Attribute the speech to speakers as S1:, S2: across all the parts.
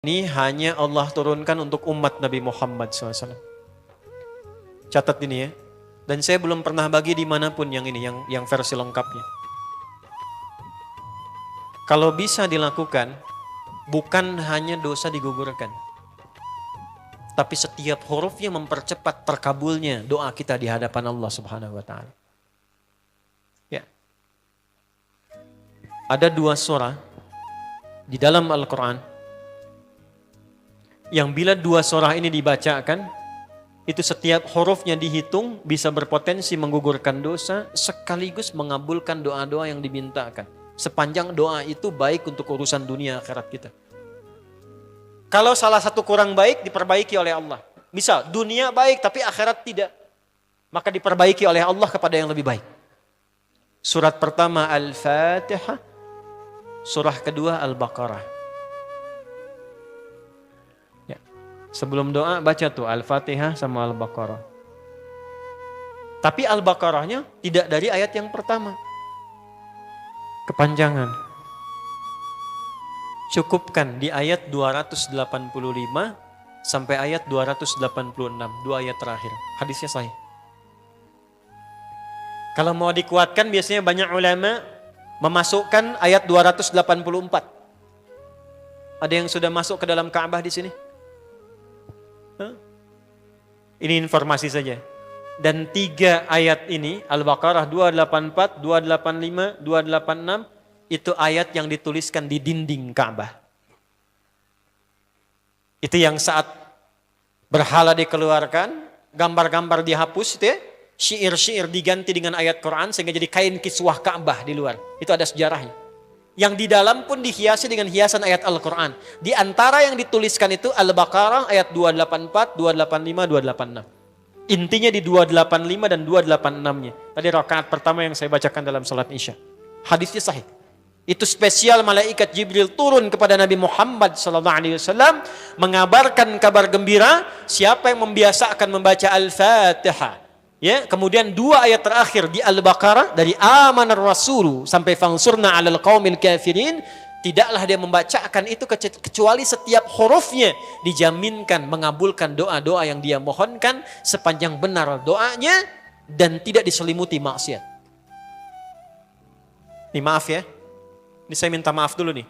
S1: Ini hanya Allah turunkan untuk umat Nabi Muhammad SAW. Catat ini ya. Dan saya belum pernah bagi dimanapun yang ini, yang versi lengkapnya. Kalau bisa dilakukan, bukan hanya dosa digugurkan. Tapi setiap hurufnya mempercepat terkabulnya doa kita di hadapan Allah Subhanahu wa Ta'ala. Ya. Ada 2 surah di dalam Al-Quran yang bila 2 surah ini dibacakan, itu setiap hurufnya dihitung bisa berpotensi menggugurkan dosa sekaligus mengabulkan doa-doa yang dimintakan. Sepanjang doa itu baik untuk urusan dunia akhirat kita. Kalau salah satu kurang baik diperbaiki oleh Allah. Misal dunia baik tapi akhirat tidak, maka diperbaiki oleh Allah kepada yang lebih baik. Surat pertama Al-Fatihah, surah kedua Al-Baqarah. Sebelum doa baca tuh Al-Fatihah sama Al-Baqarah. Tapi Al-Baqarahnya tidak dari ayat yang pertama. Kepanjangan. Cukupkan di ayat 285 sampai ayat 286. 2 ayat terakhir. Hadisnya sahih. Kalau mau dikuatkan biasanya banyak ulama memasukkan ayat 284. Ada yang sudah masuk ke dalam Ka'bah di sini? Ini informasi saja. Dan 3 ayat ini, Al-Baqarah 284, 285, 286, itu ayat yang dituliskan di dinding Ka'bah. Itu yang saat berhala dikeluarkan, gambar-gambar dihapus, itu ya, syair-syair diganti dengan ayat Quran sehingga jadi kain kiswah Ka'bah di luar. Itu ada sejarahnya. Yang di dalam pun dihiasi dengan hiasan ayat Al-Quran. Di antara yang dituliskan itu Al-Baqarah ayat 284, 285, 286. Intinya di 285 dan 286-nya. Tadi rakaat pertama yang saya bacakan dalam salat Isya. Hadisnya sahih. Itu spesial malaikat Jibril turun kepada Nabi Muhammad SAW mengabarkan kabar gembira siapa yang membiasakan membaca Al-Fatihah. Ya, kemudian 2 ayat terakhir di Al-Baqarah dari amanar rasulu sampai fangsurna 'alal qaumil kafirin, tidaklah dia membacakan itu kecuali setiap hurufnya dijaminkan mengabulkan doa-doa yang dia mohonkan sepanjang benar doanya dan tidak diselimuti maksiat. Nih maaf ya. Ini saya minta maaf dulu nih.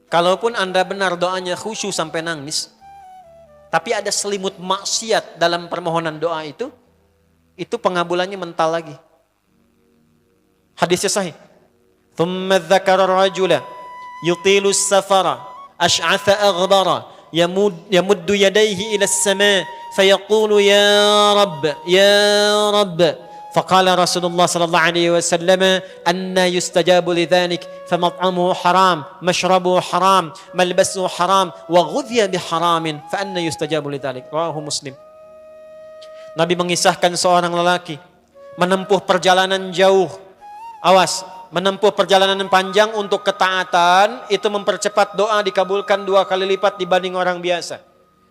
S1: Kalaupun Anda benar doanya khusyuk sampai nangis, tapi ada selimut maksiat dalam permohonan doa itu pengabulannya mental lagi. Hadisnya sahih. Thumma dzakara rajula yutilu as-safara ash'atha aghbara yamuddu yadayhi ila as-sama' fayaqulu ya rabb faqala Rasulullah sallallahu alaihi wasallam anna yustajabu lidzalik famat'amuhu haram mashrabuhu haram malbasuhu haram wa ghudhiya biharamin fa anna yustajabu lidzalik. Rawahu Muslim. Nabi mengisahkan seorang lelaki menempuh perjalanan jauh. Awas, menempuh perjalanan panjang untuk ketaatan itu mempercepat doa dikabulkan 2 kali lipat dibanding orang biasa.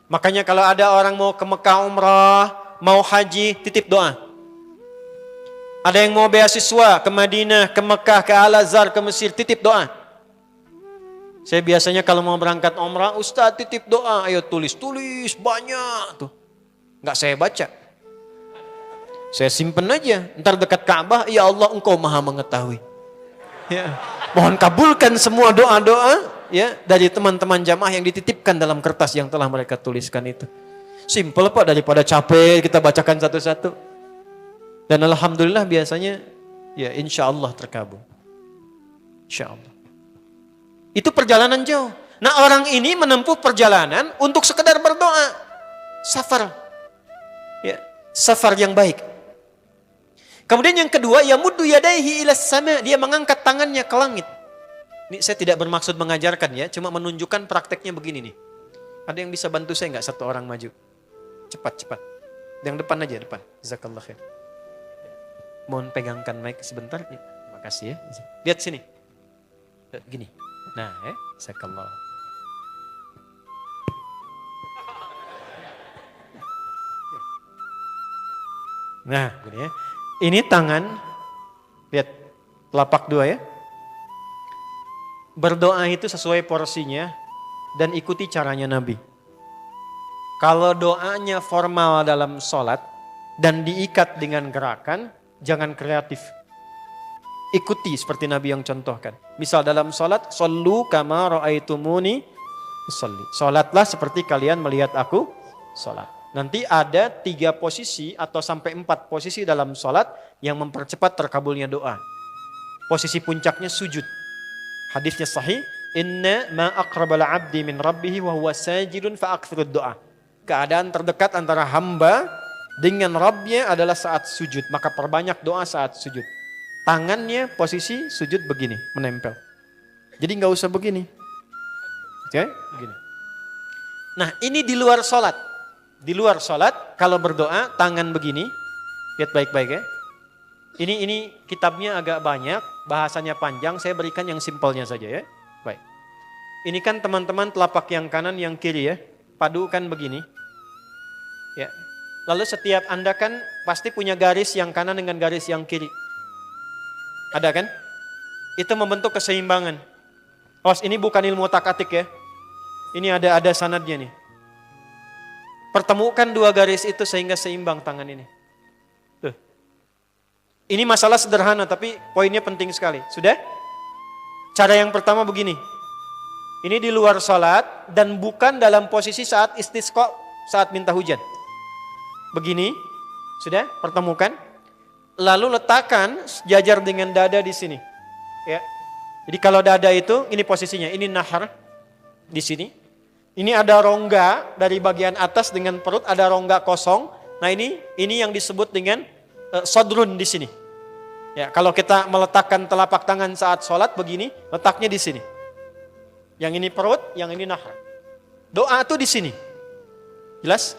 S1: Makanya kalau ada orang mau ke Mekah umrah, mau haji, titip doa. Ada yang mau beasiswa ke Madinah, ke Mekah, ke Al-Azhar, ke Mesir, titip doa. Saya biasanya kalau mau berangkat umrah, Ustaz titip doa, ayo tulis banyak tuh. Enggak saya baca. Saya simpen aja, ntar dekat Ka'bah, ya Allah engkau maha mengetahui. Ya. Mohon kabulkan semua doa-doa ya dari teman-teman jamaah yang dititipkan dalam kertas yang telah mereka tuliskan itu. Simple Pak, daripada capek kita bacakan satu-satu. Dan alhamdulillah biasanya ya insya Allah terkabul. Insya Allah. Itu perjalanan jauh. Nah orang ini menempuh perjalanan untuk sekedar berdoa. Safar. Ya, safar yang baik. Kemudian yang kedua, yamuddu yadaihi ilas sama, dia mengangkat tangannya ke langit. Ini saya tidak bermaksud mengajarkan ya, cuma menunjukkan prakteknya begini nih. Ada yang bisa bantu saya enggak satu orang maju? Cepat. Yang depan aja, depan. Jazakallah khair. Mohon pegangkan mic sebentar. Ya, terima kasih ya. Lihat sini. Gini. Nah, ya, jazakallah. Nah, gini ya. Ini tangan, lihat telapak 2 ya. Berdoa itu sesuai porsinya, dan ikuti caranya Nabi. Kalau doanya formal dalam sholat dan diikat dengan gerakan, jangan kreatif. Ikuti seperti Nabi yang contohkan. Misal dalam sholat, shollu kama ra'aitumuni usolli. Sholatlah seperti kalian melihat aku sholat. Nanti ada 3 posisi atau sampai 4 posisi dalam sholat yang mempercepat terkabulnya doa. Posisi puncaknya sujud. Hadisnya sahih. Inna ma aqrabal abdi min rabbihi wa huwa sajidun fa'akthirud doa. Keadaan terdekat antara hamba dengan Rabbnya adalah saat sujud. Maka perbanyak doa saat sujud. Tangannya posisi sujud begini, menempel. Jadi nggak usah begini. Oke, begini. Nah ini di luar sholat. Di luar sholat kalau berdoa tangan begini. Lihat baik-baik ya. Ini kitabnya agak banyak, bahasanya panjang. Saya berikan yang simpelnya saja ya. Baik. Ini kan teman-teman telapak yang kanan, yang kiri ya. Padukan begini. Ya. Lalu setiap Anda kan pasti punya garis yang kanan dengan garis yang kiri. Ada kan? Itu membentuk keseimbangan. Awas, ini bukan ilmu otak-atik ya. Ini ada sanadnya nih. Pertemukan 2 garis itu sehingga seimbang tangan ini. Tuh. Ini masalah sederhana tapi poinnya penting sekali. Sudah? Cara yang pertama begini. Ini di luar salat dan bukan dalam posisi saat istisqa, saat minta hujan. Begini. Sudah? Pertemukan. Lalu letakkan sejajar dengan dada di sini. Ya. Jadi kalau dada itu ini posisinya, ini nahar di sini. Ini ada rongga dari bagian atas dengan perut, ada rongga kosong. Nah ini yang disebut dengan sodrun di sini. Ya, kalau kita meletakkan telapak tangan saat sholat begini, letaknya di sini. Yang ini perut, yang ini nahar. Doa itu di sini. Jelas?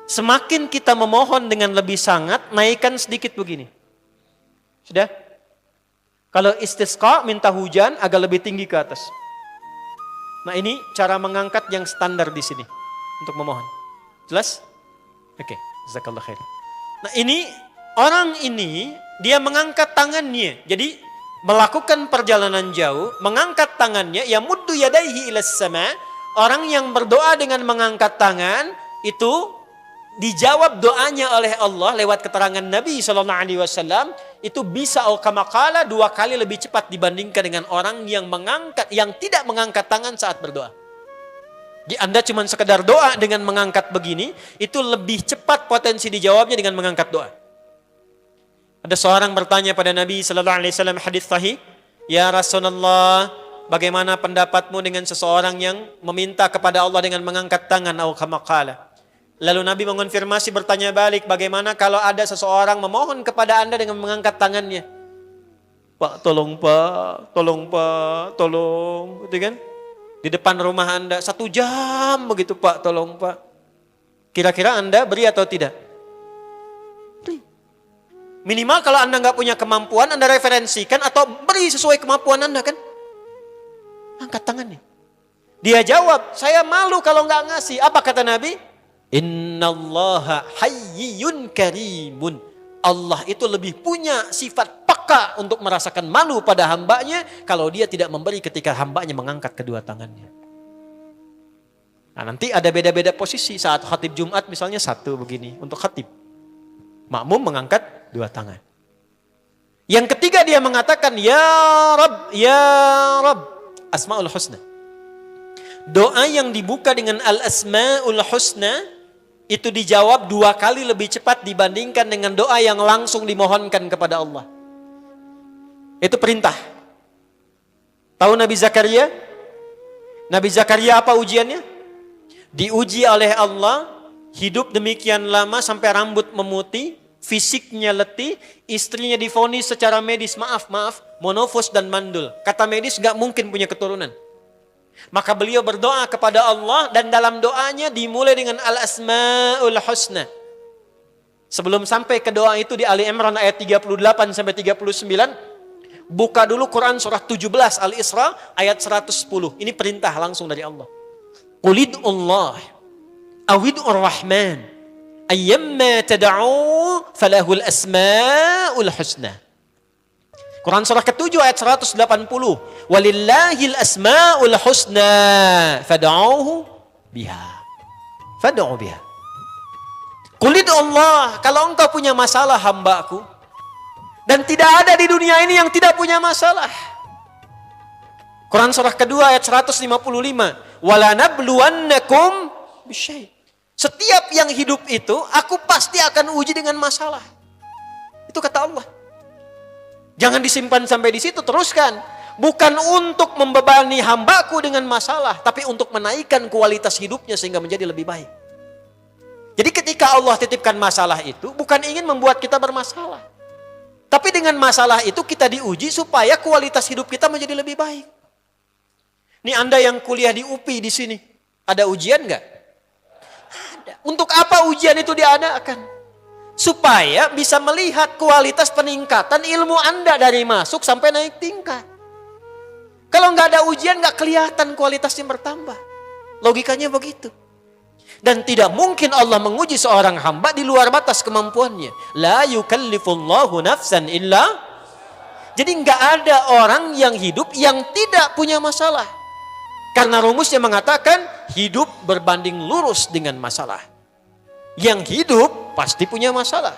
S1: Semakin kita memohon dengan lebih sangat, naikkan sedikit begini. Sudah? Kalau istisqa minta hujan agak lebih tinggi ke atas. Nah ini cara mengangkat yang standar di sini untuk memohon. Jelas? Oke, jazakallah khair. Nah ini orang ini dia mengangkat tangannya. Jadi melakukan perjalanan jauh, mengangkat tangannya, ya muddu yadaihi ilas sama. Orang yang berdoa dengan mengangkat tangan itu dijawab doanya oleh Allah lewat keterangan Nabi SAW. Itu bisa al-kamakala 2 kali lebih cepat dibandingkan dengan orang yang tidak mengangkat tangan saat berdoa. Jadi Anda cuma sekedar doa dengan mengangkat begini, itu lebih cepat potensi dijawabnya dengan mengangkat doa. Ada seorang bertanya pada Nabi SAW, hadis sahih, ya Rasulullah, bagaimana pendapatmu dengan seseorang yang meminta kepada Allah dengan mengangkat tangan al-kamakala? Lalu Nabi mengonfirmasi, bertanya balik, bagaimana kalau ada seseorang memohon kepada Anda dengan mengangkat tangannya? Pak, tolong Pak, tolong Pak, tolong. Gitu kan? Di depan rumah Anda, 1 jam begitu Pak, tolong Pak. Kira-kira Anda beri atau tidak? Beri. Minimal kalau Anda nggak punya kemampuan, Anda referensikan atau beri sesuai kemampuan Anda kan? Angkat tangannya. Dia jawab, saya malu kalau nggak ngasih. Apa kata Nabi? Innallaha hayyun karimun. Allah itu lebih punya sifat peka untuk merasakan malu pada hambanya kalau dia tidak memberi ketika hambanya mengangkat kedua tangannya. Nah nanti ada beda-beda posisi saat khatib Jumat misalnya 1 begini untuk khatib. Makmum mengangkat 2 tangan. Yang ketiga dia mengatakan ya Rabb, ya Rabb. Asmaul Husna. Doa yang dibuka dengan al-asmaul husna itu dijawab 2 kali lebih cepat dibandingkan dengan doa yang langsung dimohonkan kepada Allah. Itu perintah. Tahu Nabi Zakaria? Nabi Zakaria apa ujiannya? Diuji oleh Allah, hidup demikian lama sampai rambut memutih, fisiknya letih, istrinya divonis secara medis, maaf, monofos dan mandul. Kata medis gak mungkin punya keturunan. Maka beliau berdoa kepada Allah dan dalam doanya dimulai dengan al-asmaul husna. Sebelum sampai ke doa itu di Ali Imran ayat 38 sampai 39, buka dulu Quran surah 17 Al-Isra ayat 110. Ini perintah langsung dari Allah. Qulidullah awidur rahman ayyamma tad'u falahul asmaul husna. Quran surah ke-7 ayat 180. Walillahil asmaul husna fad'uhu biha. Fad'u biha. Qul Allah, kalau engkau punya masalah hambaku, dan tidak ada di dunia ini yang tidak punya masalah. Quran surah kedua ayat 155. Wala nabluwannakum bisyai'. Setiap yang hidup itu, aku pasti akan uji dengan masalah. Itu kata Allah. Jangan disimpan sampai di situ, teruskan. Bukan untuk membebani hambaku dengan masalah, tapi untuk menaikkan kualitas hidupnya sehingga menjadi lebih baik. Jadi ketika Allah titipkan masalah itu, bukan ingin membuat kita bermasalah. Tapi dengan masalah itu kita diuji supaya kualitas hidup kita menjadi lebih baik. Ini Anda yang kuliah di UPI di sini, ada ujian nggak? Ada. Untuk apa ujian itu diadakan? Supaya bisa melihat kualitas peningkatan ilmu Anda dari masuk sampai naik tingkat. Kalau nggak ada ujian, nggak kelihatan kualitasnya bertambah. Logikanya begitu. Dan tidak mungkin Allah menguji seorang hamba di luar batas kemampuannya. La yukallifullahu nafsan illa. Jadi nggak ada orang yang hidup yang tidak punya masalah. Karena rumusnya mengatakan hidup berbanding lurus dengan masalah. Yang hidup pasti punya masalah.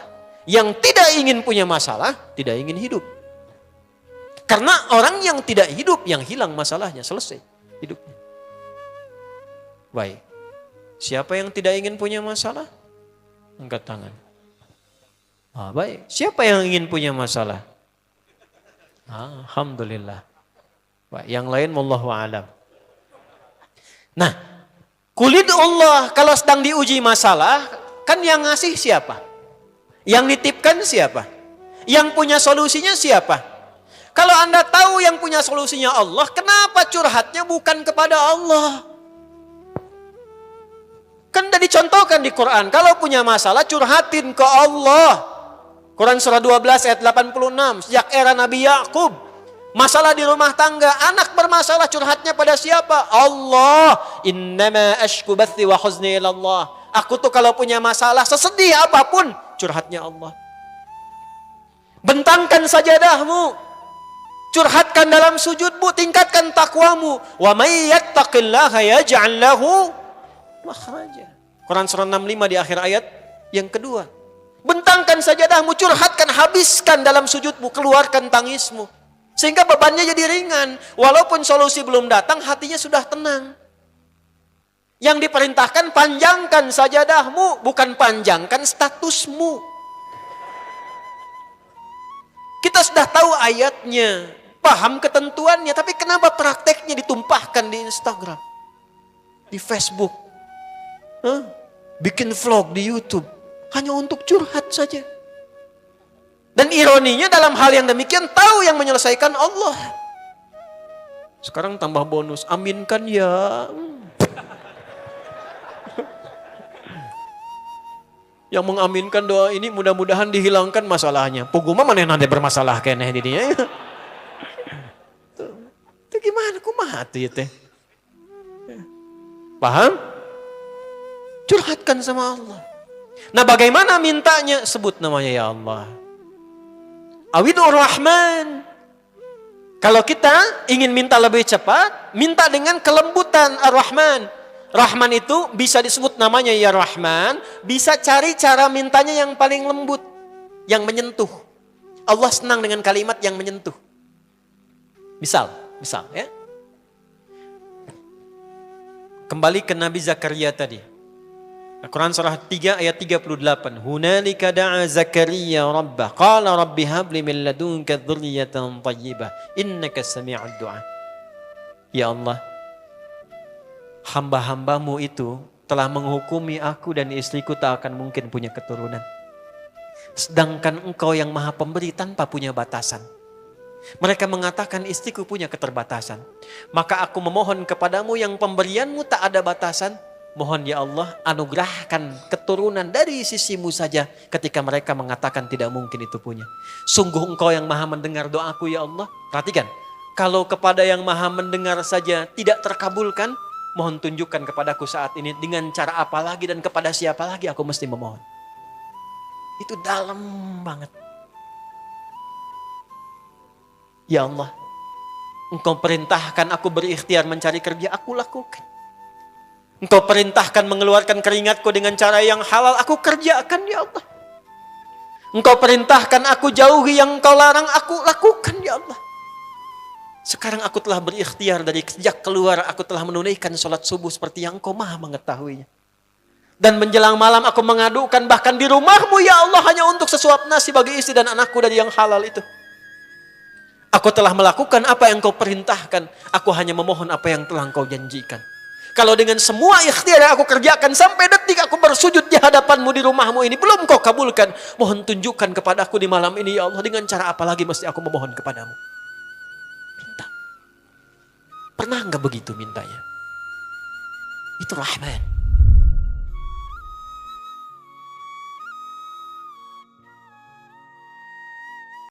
S1: Yang tidak ingin punya masalah, tidak ingin hidup. Karena orang yang tidak hidup, yang hilang masalahnya, selesai hidupnya. Baik. Siapa yang tidak ingin punya masalah? Angkat tangan. Baik. Siapa yang ingin punya masalah? Alhamdulillah. Baik. Yang lain wallahu a'lam. Nah, kulit Allah kalau sedang diuji masalah, kan yang ngasih siapa? Yang nitipkan siapa? Yang punya solusinya siapa? Kalau Anda tahu yang punya solusinya Allah, kenapa curhatnya bukan kepada Allah? Kan sudah dicontohkan di Quran, kalau punya masalah curhatin ke Allah. Quran surah 12 ayat 86, sejak era Nabi Yakub, masalah di rumah tangga, anak bermasalah curhatnya pada siapa? Allah. Innama ashku bathi wa huzni ilallah. Aku tuh kalau punya masalah, sesedih apapun, curhatnya Allah. Bentangkan sajadahmu, curhatkan dalam sujudmu, tingkatkan takwamu. Wa may yattaqillaha yaj'al lahu makhraja. Quran surah 65 di akhir ayat yang kedua. Bentangkan sajadahmu, curhatkan, habiskan dalam sujudmu, keluarkan tangismu. Sehingga bebannya jadi ringan. Walaupun solusi belum datang, hatinya sudah tenang. Yang diperintahkan panjangkan sajadahmu, bukan panjangkan statusmu. Kita sudah tahu ayatnya, paham ketentuannya, tapi kenapa prakteknya ditumpahkan di Instagram, di Facebook, bikin vlog di YouTube, hanya untuk curhat saja. Dan ironinya dalam hal yang demikian tahu yang menyelesaikan Allah. Sekarang tambah bonus, aminkan ya. Yang mengaminkan doa ini mudah-mudahan dihilangkan masalahnya. Puguma mana nanti bermasalah kene di dia. Itu gimana kumaha tuh teh? Paham? Curhatkan sama Allah. Nah, bagaimana mintanya? Sebut namanya ya Allah. Awidur Rahman. Kalau kita ingin minta lebih cepat, minta dengan kelembutan Ar-Rahman. Rahman itu bisa disebut namanya ya Rahman, bisa cari cara mintanya yang paling lembut, yang menyentuh. Allah senang dengan kalimat yang menyentuh. Misal ya. Kembali ke Nabi Zakaria tadi. Quran surah 3 ayat 38. Hunalika da'a Zakaria rabbah. Qala rabbi habli min ladunka dzurriyyatan thayyibah. Innaka sami'ud du'a. Ya Allah, hamba-hambamu itu telah menghukumi aku dan istriku tak akan mungkin punya keturunan. Sedangkan engkau yang maha pemberi tanpa punya batasan. Mereka mengatakan istriku punya keterbatasan. Maka aku memohon kepadamu yang pemberianmu tak ada batasan. Mohon ya Allah anugerahkan keturunan dari sisimu saja ketika mereka mengatakan tidak mungkin itu punya. Sungguh engkau yang maha mendengar doaku ya Allah. Perhatikan, kalau kepada yang maha mendengar saja tidak terkabulkan, mohon tunjukkan kepadaku saat ini dengan cara apa lagi dan kepada siapa lagi aku mesti memohon. Itu dalam banget. Ya Allah, Engkau perintahkan aku berikhtiar mencari kerja, aku lakukan. Engkau perintahkan mengeluarkan keringatku dengan cara yang halal, aku kerjakan ya Allah. Engkau perintahkan aku jauhi yang Engkau larang, aku lakukan ya Allah. Sekarang aku telah berikhtiar dari sejak keluar, aku telah menunaikan sholat subuh seperti yang Engkau maha mengetahuinya. Dan menjelang malam aku mengadukan bahkan di rumahmu ya Allah hanya untuk sesuap nasi bagi istri dan anakku dari yang halal itu. Aku telah melakukan apa yang Engkau perintahkan, aku hanya memohon apa yang telah Engkau janjikan. Kalau dengan semua ikhtiar yang aku kerjakan sampai detik aku bersujud di hadapanmu di rumahmu ini belum Kau kabulkan, mohon tunjukkan kepadaku di malam ini ya Allah, dengan cara apa lagi mesti aku memohon kepadamu. Minta. Pernah enggak begitu mintanya? Itu Rahman.